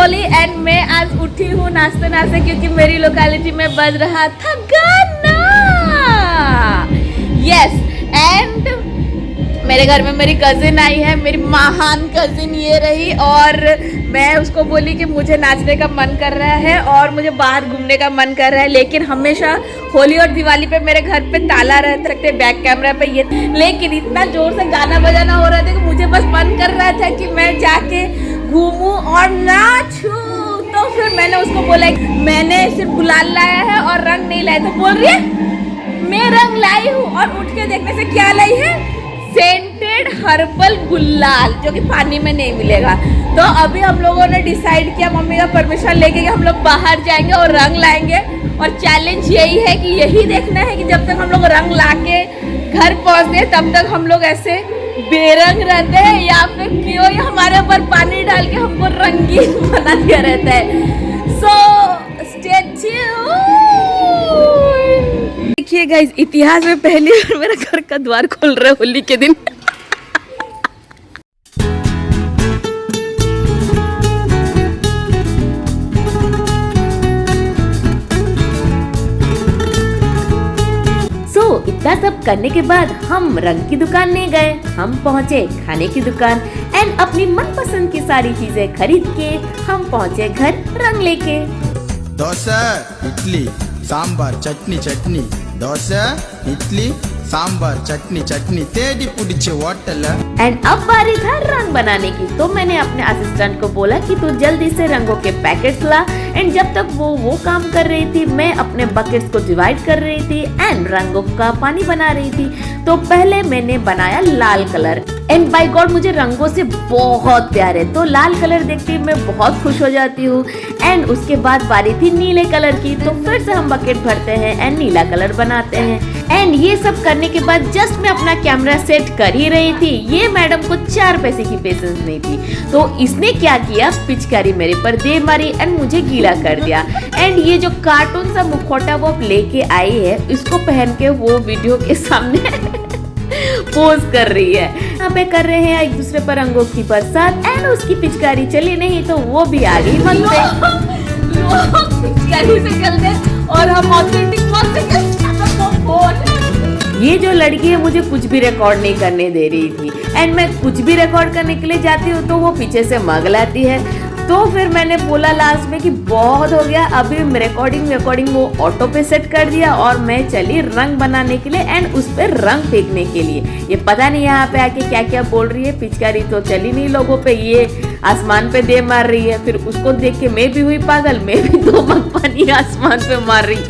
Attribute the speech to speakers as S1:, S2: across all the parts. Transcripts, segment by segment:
S1: Holi and मैं आज उठी हूँ नाश्ते नाश्ते क्योंकि मेरी लोकेलिटी में बज रहा था गाना। यस एंड मेरे घर में मेरी कजिन आई है, मेरी महान कजिन ये रही, और मैं उसको बोली कि मुझे नाचने का मन कर रहा है और मुझे बाहर घूमने का मन कर रहा है, लेकिन हमेशा होली और दिवाली पे मेरे घर पे ताला रखते बैक कैमरा पे ये, लेकिन इतना जोर से गाना बजाना हो रहा था कि मुझे बस मन कर रहा था कि मैं जाके घूमूं और नाचूं। तो फिर मैंने उसको बोला मैंने सिर्फ गुलाल लाया है और रंग नहीं लाया, तो बोल रही है मैं रंग लाई हूँ, और उठ के देखने से क्या लाई है, सेंटेड हर्बल गुलाल, जो कि पानी में नहीं मिलेगा। तो अभी हम लोगों ने डिसाइड किया मम्मी का परमिशन लेके कि हम लोग बाहर जाएंगे और रंग लाएंगे, और चैलेंज यही है कि यही देखना है कि जब तक हम लोग रंग लाके घर पहुंचते हैं तब तक हम लोग ऐसे बेरंग रहते हैं या फिर क्यों ये हमारे ऊपर पानी डाल के हमको रंगीन बना दिया रहता है। So stay tuned. देखिए गाइस, इतिहास में पहली बार मेरा घर का द्वार खोल रहा है होली के दिन। इतना सब करने के बाद हम रंग की दुकान नहीं गए, हम पहुँचे खाने की दुकान एंड अपनी मनपसंद की सारी चीजें खरीद के हम पहुँचे घर रंग लेके।
S2: डोसा इडली सांबार चटनी चटनी, डोसा इडली सांबार चटनी चटनी तेरी पुडिचे होटल।
S1: एंड अब बारी था रंग बनाने की, तो मैंने अपने असिस्टेंट को बोला कि तू जल्दी से रंगों के पैकेट्स ला। एंड जब तक वो काम कर रही थी, मैं अपने बकेट्स को डिवाइड कर रही थी एंड रंगों का पानी बना रही थी। तो पहले मैंने बनाया लाल कलर, एंड बाय गॉड मुझे रंगों से बहुत प्यार है, तो लाल कलर देखते ही मैं बहुत खुश हो जाती हूँ। एंड उसके बाद बारी थी नीले कलर की, तो फिर से हम बकेट भरते हैं एंड नीला कलर बनाते हैं। एंड ये सब करने के बाद जस्ट मैं अपना कैमरा सेट कर ही रही थी, ये मैडम को 4 पैसे की पेशेंस नहीं थी, तो इसने क्या किया, पिचकारी मेरे पर दे मारी एंड मुझे गीला कर दिया। एंड ये जो कार्टून सा मुखौटा वो लेके आई है, इसको पहन के वो वीडियो के सामने पोज कर रही है। यहाँ पे कर रहे हैं एक दूसरे पर रंगों की बरसात एंड उसकी पिचकारी चली नहीं तो वो भी आ गई मन पे पिचकारी से चलते और हम ऑथेंटिक ये जो लड़की है मुझे कुछ भी रिकॉर्ड नहीं करने दे रही थी, एंड मैं कुछ भी रिकॉर्ड करने के लिए जाती हूँ तो वो पीछे से मग लाती है। तो फिर मैंने बोला लास्ट में कि बहुत हो गया, अभी रिकॉर्डिंग वो ऑटो पे सेट कर दिया और मैं चली रंग बनाने के लिए एंड उस पर रंग फेंकने के लिए। ये पता नहीं यहाँ पे आके क्या क्या बोल रही है, पिचकारी तो चली नहीं लोगों पे, ये आसमान पे दे मार रही है। फिर उसको देख के मैं भी हुई पागल, मैं भी 2 मग पानी आसमान पे मार रही।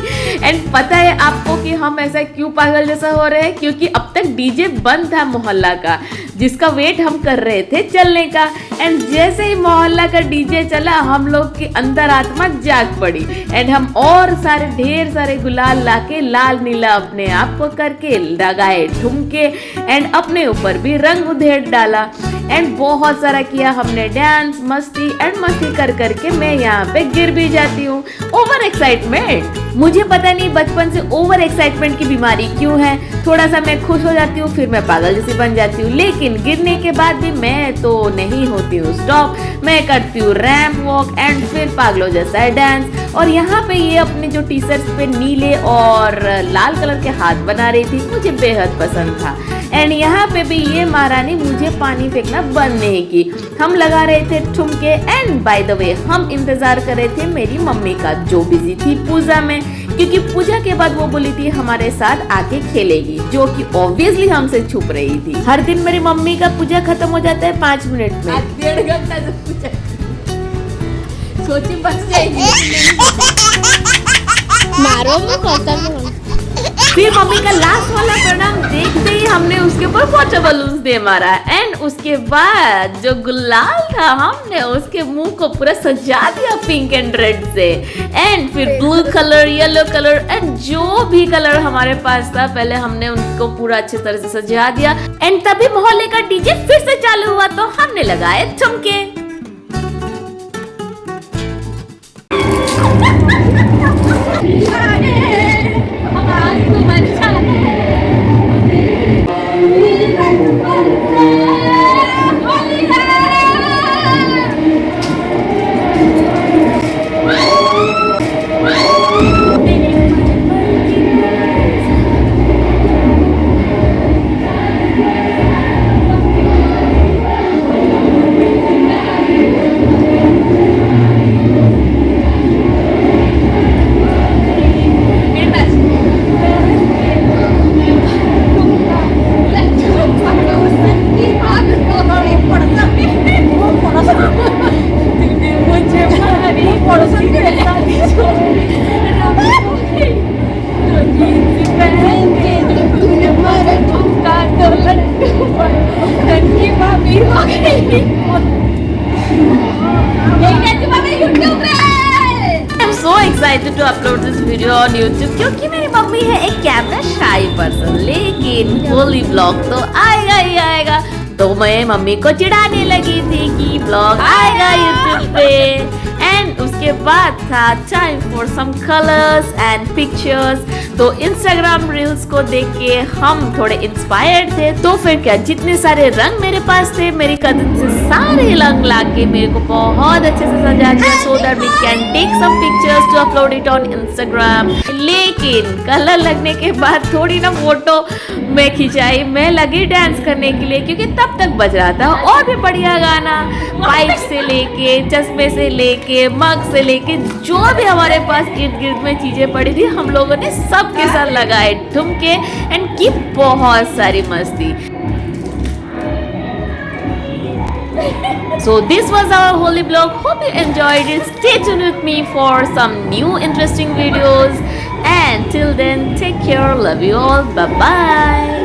S1: एंड पता है आपको कि हम ऐसा क्यों पागल जैसा हो रहे हैं, क्योंकि अब तक डीजे बंद था मोहल्ला का, जिसका वेट हम कर रहे थे चलने का। एंड जैसे ही मोहल्ला का डीजे चला हम लोग की अंदर आत्मा जाग पड़ी एंड हम और ढेर सारे गुलाल लाके लाल नीला अपने आप को करके लगाए ठुमके एंड अपने ऊपर भी रंग उधेड़ डाला एंड बहुत सारा किया हमने डांस मस्ती कर करके मैं यहाँ पे गिर भी जाती हूँ। ओवर एक्साइटमेंट, मुझे पता नहीं बचपन से ओवर एक्साइटमेंट की बीमारी क्यों है, थोड़ा सा मैं खुश हो जाती हूँ फिर मैं पागल जैसी बन जाती हूँ, लेकिन गिरने के बाद भी मैं तो नहीं होती हूँ स्टॉप, मैं करती हूँ रैंप वॉक एंड फिर पागलों जैसा डांस। और यहाँ पे ये अपने जो टी शर्ट पे नीले और लाल कलर के हाथ बना रही थी, मुझे बेहद पसंद था। एंड यहाँ पे भी ये महारानी मुझे पानी फेंकना बंद नहीं की, हम लगा रहे थे ठुमके एंड बाय द वे हम इंतजार कर रहे थे मेरी मम्मी का, जो बिजी थी पूजा में, क्योंकि पूजा के बाद वो बोली थी हमारे साथ आके खेलेगी, जो कि ऑब्वियसली हमसे छुप रही थी। हर दिन मेरी मम्मी का पूजा खत्म हो जाता है 5 मिनट में, 1.5 घंटा से पूजा सोची बच जाएगी
S3: मारो में खत्म।
S1: फिर मम्मी का लास्ट वाला प्रणाम देखते ही हमने उसके ऊपर वाटर बलून्स दे मारा एंड उसके बाद जो गुलाल था हमने उसके मुंह को पूरा सजा दिया पिंक एंड रेड से एंड फिर blue colour, yellow colour and जो भी कलर हमारे पास था पहले हमने उनको पूरा अच्छी तरह से सजा दिया एंड तभी मोहल्ले का डीजे फिर से चालू हुआ तो हमने लगाए ठुमके। I'm so excited to upload this video on YouTube क्योंकि मेरी मम्मी है एक कैमरा शाई पर्सन, लेकिन होली ब्लॉग तो आएगा ही आएगा। तो मैं मम्मी को चिढ़ाने लगी थी कि ब्लॉग आएगा YouTube पे। एंड उसके बाद था time for some colours and pictures. तो इंस्टाग्राम रील्स को देख के हम थोड़े इंस्पायर्ड थे, तो फिर क्या, जितने सारे रंग मेरे पास थे मेरी कजिन से सारे रंग लाके मेरे को बहुत अच्छे से सजा दिया, so that we can take some pictures to upload it on Instagram. लेकिन कलर लगने के बाद थोड़ी ना फोटो मैं खिंचाई, मैं लगी डांस करने के लिए, क्योंकि तब तक बज रहा था और भी बढ़िया गाना, पाइप से लेके, चश्मे से लेके, मग से लेके, जो भी हमारे पास इर्द गिर्द में चीजें पड़ी थी हम लोगों ने सबके साथ लगाए ठुमके एंड की बहुत सारी मस्ती। So this was our holy vlog. Hope you enjoyed it. Stay tuned with me for some new interesting videos. And till then, take care. Love you all. Bye bye.